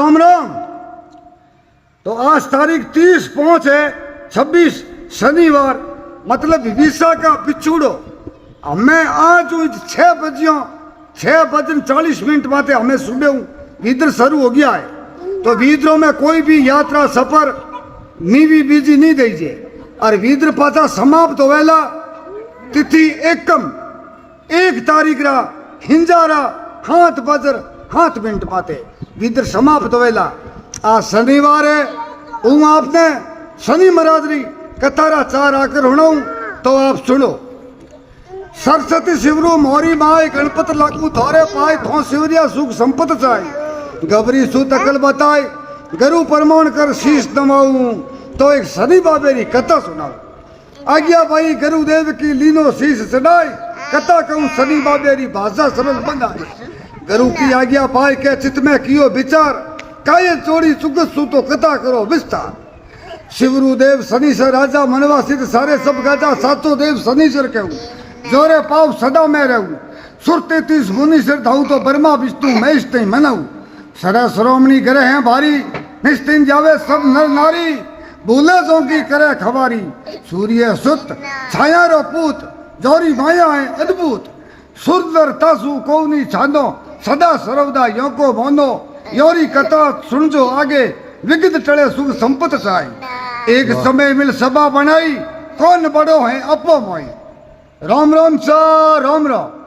राम राम। तो आज तारीख 30/5 है, 26 शनिवार, मतलब विदिशा का पिछूड़ो। हमें आज 6:40 बातें हमें सुबह विद्र शुरू हो गया है। तो विद्रों में कोई भी यात्रा सफर नीवी बीजी नहीं दीजिए। और विद्र पाता समाप्त होवेला तिथि 1 तारीख रा हिंजारा 7:07 बातें विद्र समाप्त होवेला। आज शनिवार है। हूँ आपने शनि महाराजरी कतारा 4 आकर हुणाऊं तो आप सुनो। सरस्वती शिवरू मोरी माए गणपत लागू थारे पाए थो शिवरिया सुख संपत चाय गबरी सुत अकल बताए गरु परमाण कर शीश नवाऊं तो एक शनि बाबेरी कथा सुनाऊं। आज्ञा भाई गुरुदेव की लीनो शीश चढ़ाए कथा कहूं शनि बाबेरी भाषा सरल बनाए। गुरु की आज्ञा पाए के चित्त में कियो विचार काये चोरी सुगत सु तो कथा करो विस्तार। शिवरुदेव शनिश्वर राजा मनवा सिद्ध सारे सब गाजा सातो देव शनिश्वर कहूं जोरे पाव सदा में रहूं। सुर 33 मुनीश्वर धाऊ तो ब्रह्मा विष्णु महेश ते मनाऊ। सरा श्रोमणी ग्रह हैं भारी निस्तिन जावे सब नर नारी भूले जो की करे खबारी। सूर्य सुत छाया रो पूत जोरी माया है अद्भुत। सुरदर तासु कोनी छांदो सदा सर्वदा यो को बोंदो योरी कथा सुनजो आगे विगत टले सुख संपत चाय। एक समय मिल सभा बनाई कौन बड़ो है अपो मोई। राम राम सा राम राम।